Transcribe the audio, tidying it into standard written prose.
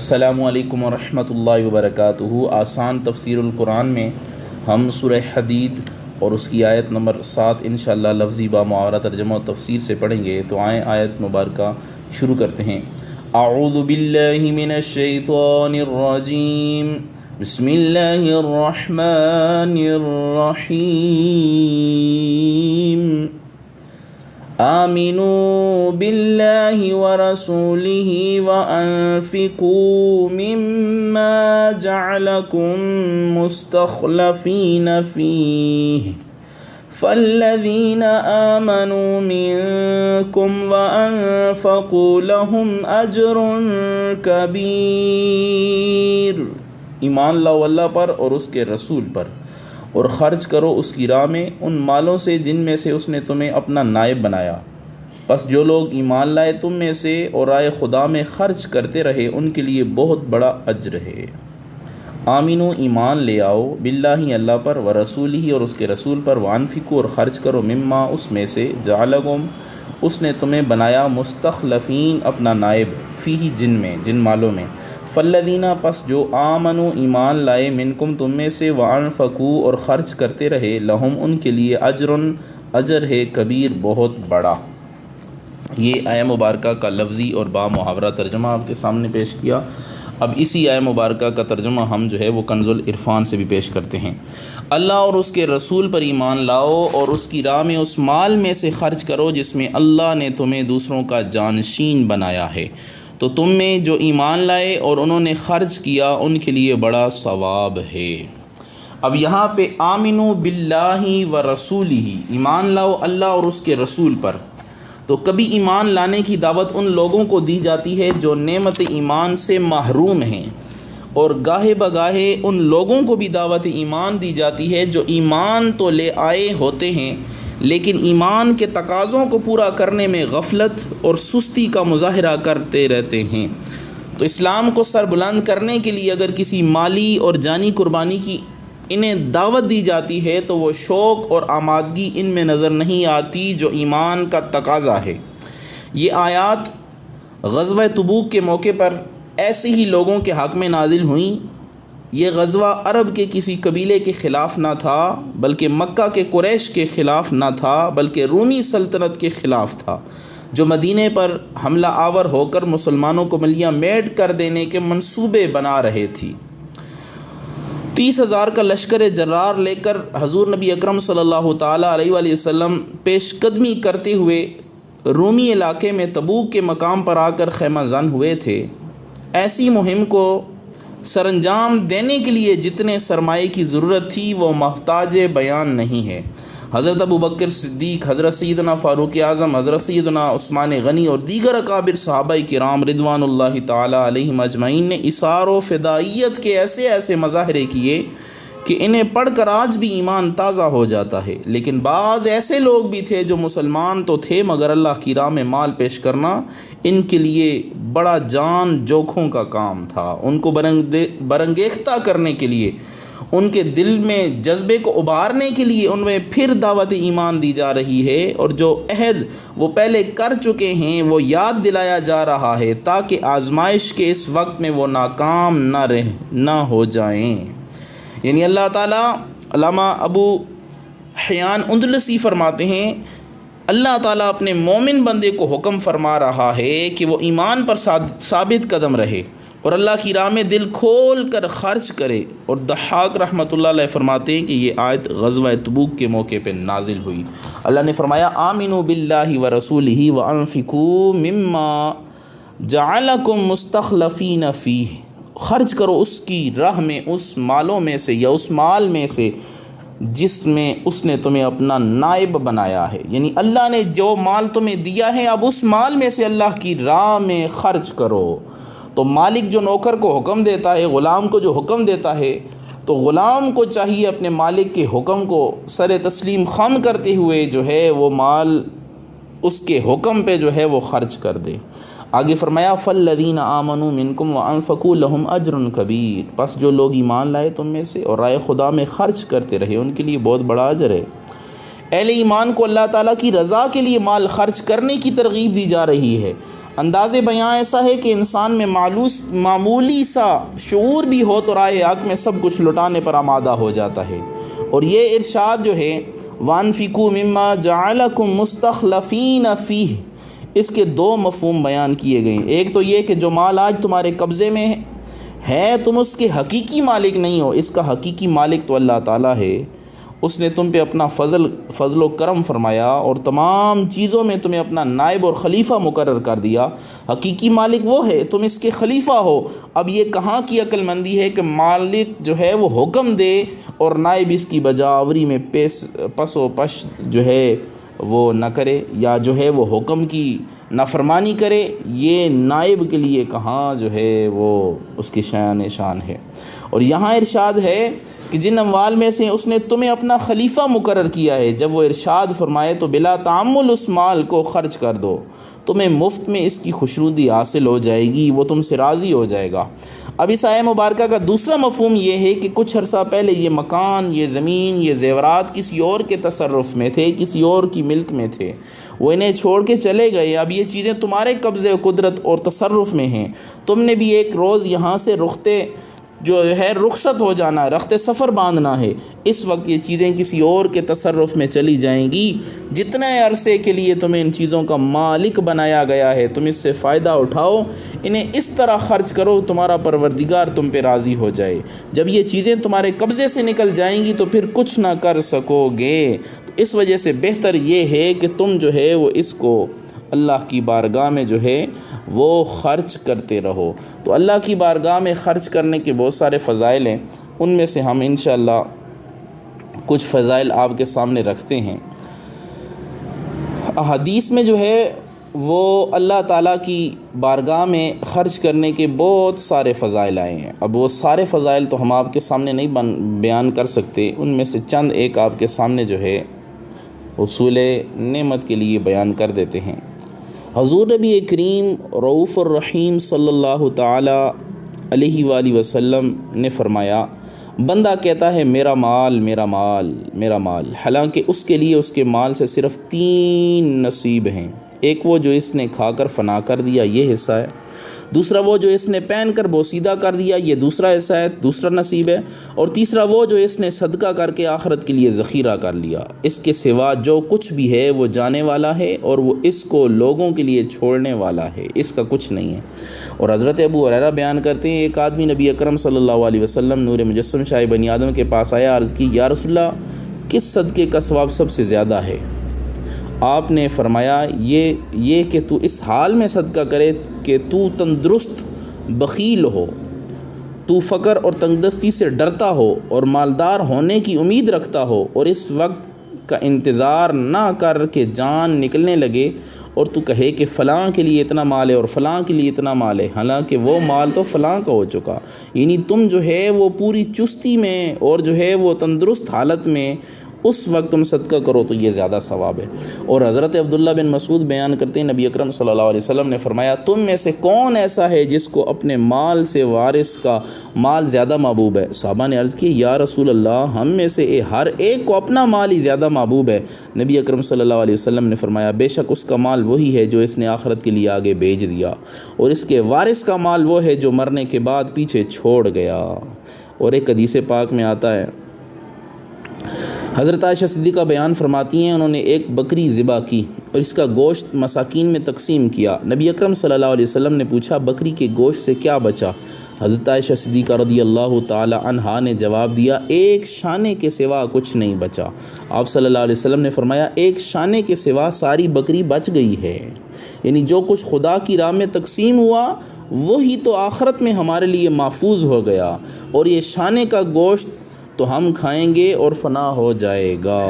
السلام علیکم ورحمۃ اللہ وبرکاتہ۔ آسان تفسیر القرآن میں ہم سورہ حدید اور اس کی آیت نمبر 7 انشاءاللہ لفظی با محاورہ ترجمہ و تفسیر سے پڑھیں گے، تو آئیں آیت مبارکہ شروع کرتے ہیں۔ اعوذ باللہ من الشیطان الرجیم، بسم اللہ الرحمن الرحیم۔ آمنوا باللہ ورسولہ وانفقوا مما جعلکم مستخلفین فیہ فالذین آمنوا منکم وانفقوا لهم اجر کبیر۔ ایمان لاؤ اللہ پر اور اس کے رسول پر، اور خرچ کرو اس کی راہ میں ان مالوں سے جن میں سے اس نے تمہیں اپنا نائب بنایا۔ پس جو لوگ ایمان لائے تم میں سے اور رائے خدا میں خرچ کرتے رہے ان کے لیے بہت بڑا اجر ہے۔ آمینو ایمان لے آؤ، باللہ اللہ پر، ورسولہ اور اس کے رسول پر، وانفقوا اور خرچ کرو، مما اس میں سے، جعلکم اس نے تمہیں بنایا، مستخلفین اپنا نائب، فیہ جن میں، جن مالوں میں، فالذین پس جو آمنوا ایمان لائے، منکم تم میں سے، وانفقوا اور خرچ کرتے رہے، لہم ان کے لیے، اجر ہے کبیر بہت بڑا۔ یہ آیہ مبارکہ کا لفظی اور با محاورہ ترجمہ آپ کے سامنے پیش کیا۔ اب اسی آیہ مبارکہ کا ترجمہ ہم جو ہے وہ کنز العرفان سے بھی پیش کرتے ہیں۔ اللہ اور اس کے رسول پر ایمان لاؤ اور اس کی راہ میں اس مال میں سے خرچ کرو جس میں اللہ نے تمہیں دوسروں کا جانشین بنایا ہے، تو تم میں جو ایمان لائے اور انہوں نے خرچ کیا ان کے لیے بڑا ثواب ہے۔ اب یہاں پہ آمنو باللہ و رسولہ، ایمان لاؤ اللہ اور اس کے رسول پر، تو کبھی ایمان لانے کی دعوت ان لوگوں کو دی جاتی ہے جو نعمت ایمان سے محروم ہیں، اور گاہے بگاہے ان لوگوں کو بھی دعوت ایمان دی جاتی ہے جو ایمان تو لے آئے ہوتے ہیں لیکن ایمان کے تقاضوں کو پورا کرنے میں غفلت اور سستی کا مظاہرہ کرتے رہتے ہیں۔ تو اسلام کو سر بلند کرنے کے لیے اگر کسی مالی اور جانی قربانی کی انہیں دعوت دی جاتی ہے تو وہ شوق اور آمادگی ان میں نظر نہیں آتی جو ایمان کا تقاضا ہے۔ یہ آیات غزوہ تبوک کے موقع پر ایسے ہی لوگوں کے حق میں نازل ہوئیں۔ یہ غزوہ عرب کے کسی قبیلے کے خلاف نہ تھا، بلکہ مکہ کے قریش کے خلاف نہ تھا، بلکہ رومی سلطنت کے خلاف تھا، جو مدینے پر حملہ آور ہو کر مسلمانوں کو ملیاں میٹ کر دینے کے منصوبے بنا رہے تھی۔ 30,000 کا لشکر جرار لے کر حضور نبی اکرم صلی اللہ تعالیٰ علیہ وآلہ وسلم پیش قدمی کرتے ہوئے رومی علاقے میں تبوک کے مقام پر آ کر خیمہ زن ہوئے تھے۔ ایسی مہم کو سر انجام دینے کے لیے جتنے سرمایے کی ضرورت تھی وہ محتاج بیان نہیں ہے۔ حضرت ابوبکر صدیق، حضرت سیدنا فاروق اعظم، حضرت سیدنا عثمان غنی اور دیگر اکابر صحابہ کرام رضوان اللہ تعالی علیہم اجمعین نے اثار و فدائیت کے ایسے مظاہرے کیے کہ انہیں پڑھ کر آج بھی ایمان تازہ ہو جاتا ہے۔ لیکن بعض ایسے لوگ بھی تھے جو مسلمان تو تھے مگر اللہ کی راہ میں مال پیش کرنا ان کے لیے بڑا جان جوکھوں کا کام تھا۔ ان کو برانگیختہ کرنے کے لیے، ان کے دل میں جذبے کو ابھارنے کے لیے ان میں پھر دعوت ایمان دی جا رہی ہے، اور جو عہد وہ پہلے کر چکے ہیں وہ یاد دلایا جا رہا ہے تاکہ آزمائش کے اس وقت میں وہ ناکام نہ ہو جائیں۔ یعنی اللہ تعالیٰ، علامہ ابو حیان اندلسی فرماتے ہیں، اللہ تعالیٰ اپنے مومن بندے کو حکم فرما رہا ہے کہ وہ ایمان پر ثابت قدم رہے اور اللہ کی راہ میں دل کھول کر خرچ کرے۔ اور ضحاک رحمۃ اللہ علیہ فرماتے ہیں کہ یہ آیت غزوہ تبوک کے موقع پہ نازل ہوئی۔ اللہ نے فرمایا آمنوا باللہ ورسولہ وانفقوا مما جعلکم مستخلفین فیہ، خرچ کرو اس کی راہ میں اس مالوں میں سے یا اس مال میں سے جس میں اس نے تمہیں اپنا نائب بنایا ہے۔ یعنی اللہ نے جو مال تمہیں دیا ہے اب اس مال میں سے اللہ کی راہ میں خرچ کرو۔ تو مالک جو نوکر کو حکم دیتا ہے، غلام کو جو حکم دیتا ہے، تو غلام کو چاہیے اپنے مالک کے حکم کو سر تسلیم خم کرتے ہوئے جو ہے وہ مال اس کے حکم پہ جو ہے وہ خرچ کر دے۔ آگے فرمایا فالذین آمنوا منکم وانفقوا لهم اجر کبیر، پس جو لوگ ایمان لائے تم میں سے اور رائے خدا میں خرچ کرتے رہے ان کے لیے بہت بڑا اجر ہے۔ اہل ایمان کو اللہ تعالیٰ کی رضا کے لیے مال خرچ کرنے کی ترغیب دی جا رہی ہے۔ انداز بیاں ایسا ہے کہ انسان میں معمولی سا شعور بھی ہو تو راہ حق میں سب کچھ لٹانے پر آمادہ ہو جاتا ہے۔ اور یہ ارشاد جو ہے وَأَنفِقُوا مِمَّا جَعَلَكُم مُسْتَخْلَفِينَ فِيهِ، اس کے دو مفہوم بیان کیے گئے ہیں۔ ایک تو یہ کہ جو مال آج تمہارے قبضے میں ہے تم اس کے حقیقی مالک نہیں ہو، اس کا حقیقی مالک تو اللہ تعالیٰ ہے۔ اس نے تم پہ اپنا فضل و کرم فرمایا اور تمام چیزوں میں تمہیں اپنا نائب اور خلیفہ مقرر کر دیا۔ حقیقی مالک وہ ہے، تم اس کے خلیفہ ہو۔ اب یہ کہاں کی عقل مندی ہے کہ مالک جو ہے وہ حکم دے اور نائب اس کی بجاوری میں پس و پش جو ہے وہ نہ کرے، یا جو ہے وہ حکم کی نافرمانی کرے۔ یہ نائب کے لیے کہاں جو ہے وہ اس کی شان ہے۔ اور یہاں ارشاد ہے کہ جن اموال میں سے اس نے تمہیں اپنا خلیفہ مقرر کیا ہے، جب وہ ارشاد فرمائے تو بلا تعمل اس مال کو خرچ کر دو، تمہیں مفت میں اس کی خوشنودی حاصل ہو جائے گی، وہ تم سے راضی ہو جائے گا۔ اب اس آیہ مبارکہ کا دوسرا مفہوم یہ ہے کہ کچھ عرصہ پہلے یہ مکان، یہ زمین، یہ زیورات کسی اور کے تصرف میں تھے، کسی اور کی ملک میں تھے، وہ انہیں چھوڑ کے چلے گئے۔ اب یہ چیزیں تمہارے قبضے قدرت اور تصرف میں ہیں، تم نے بھی ایک روز یہاں سے رخصت ہو جانا ہے، رخت سفر باندھنا ہے۔ اس وقت یہ چیزیں کسی اور کے تصرف میں چلی جائیں گی۔ جتنے عرصے کے لیے تمہیں ان چیزوں کا مالک بنایا گیا ہے تم اس سے فائدہ اٹھاؤ، انہیں اس طرح خرچ کرو تمہارا پروردگار تم پہ راضی ہو جائے۔ جب یہ چیزیں تمہارے قبضے سے نکل جائیں گی تو پھر کچھ نہ کر سکو گے۔ اس وجہ سے بہتر یہ ہے کہ تم جو ہے وہ اس کو اللہ کی بارگاہ میں جو ہے وہ خرچ کرتے رہو۔ تو اللہ کی بارگاہ میں خرچ کرنے کے بہت سارے فضائل ہیں، ان میں سے ہم انشاءاللہ کچھ فضائل آپ کے سامنے رکھتے ہیں۔ احادیث میں جو ہے وہ اللہ تعالیٰ کی بارگاہ میں خرچ کرنے کے بہت سارے فضائل آئے ہیں۔ اب وہ سارے فضائل تو ہم آپ کے سامنے نہیں بیان کر سکتے، ان میں سے چند ایک آپ کے سامنے جو ہے حصول نعمت کے لیے بیان کر دیتے ہیں۔ حضور نبی کریم رؤوف الرحیم صلی اللہ تعالی علیہ وآلہ وسلم نے فرمایا، بندہ کہتا ہے میرا مال میرا مال میرا مال، حالانکہ اس کے لیے اس کے مال سے صرف 3 نصیب ہیں۔ ایک وہ جو اس نے کھا کر فنا کر دیا، یہ حصہ ہے۔ دوسرا وہ جو اس نے پہن کر بوسیدہ کر دیا، یہ دوسرا حصہ ہے، دوسرا نصیب ہے۔ اور تیسرا وہ جو اس نے صدقہ کر کے آخرت کے لیے ذخیرہ کر لیا۔ اس کے سوا جو کچھ بھی ہے وہ جانے والا ہے اور وہ اس کو لوگوں کے لیے چھوڑنے والا ہے، اس کا کچھ نہیں ہے۔ اور حضرت ابو ہریرہ بیان کرتے ہیں، ایک آدمی نبی اکرم صلی اللہ علیہ وسلم نور مجسم شاہ بنی آدم کے پاس آیا، عرض کی یا رسول اللہ کس صدقے کا ثواب سب سے زیادہ ہے؟ آپ نے فرمایا یہ کہ تو اس حال میں صدقہ کرے کہ تو تندرست بخیل ہو، تو فقر اور تنگدستی سے ڈرتا ہو اور مالدار ہونے کی امید رکھتا ہو، اور اس وقت کا انتظار نہ کر کے جان نکلنے لگے اور تو کہے کہ فلاں کے لیے اتنا مال ہے اور فلاں کے لیے اتنا مال ہے، حالانکہ وہ مال تو فلاں کا ہو چکا۔ یعنی تم جو ہے وہ پوری چستی میں اور جو ہے وہ تندرست حالت میں اس وقت تم صدقہ کرو تو یہ زیادہ ثواب ہے۔ اور حضرت عبداللہ بن مسعود بیان کرتے ہیں، نبی اکرم صلی اللہ علیہ وسلم نے فرمایا، تم میں سے کون ایسا ہے جس کو اپنے مال سے وارث کا مال زیادہ محبوب ہے؟ صحابہ نے عرض کی یا رسول اللہ ہم میں سے ہر ایک کو اپنا مال ہی زیادہ محبوب ہے۔ نبی اکرم صلی اللہ علیہ وسلم نے فرمایا، بے شک اس کا مال وہی ہے جو اس نے آخرت کے لیے آگے بھیج دیا، اور اس کے وارث کا مال وہ ہے جو مرنے کے بعد پیچھے چھوڑ گیا۔ اور ایک حدیث پاک میں آتا ہے، حضرت عائشہ صدیقہ بیان فرماتی ہیں، انہوں نے ایک بکری ذبح کی اور اس کا گوشت مساکین میں تقسیم کیا۔ نبی اکرم صلی اللہ علیہ وسلم نے پوچھا بکری کے گوشت سے کیا بچا؟ حضرت عائشہ صدیقہ رضی اللہ تعالی عنہا نے جواب دیا، ایک شانے کے سوا کچھ نہیں بچا۔ آپ صلی اللہ علیہ وسلم نے فرمایا، ایک شانے کے سوا ساری بکری بچ گئی ہے۔ یعنی جو کچھ خدا کی راہ میں تقسیم ہوا وہی تو آخرت میں ہمارے لیے محفوظ ہو گیا، اور یہ شانے کا گوشت تو ہم کھائیں گے اور فنا ہو جائے گا۔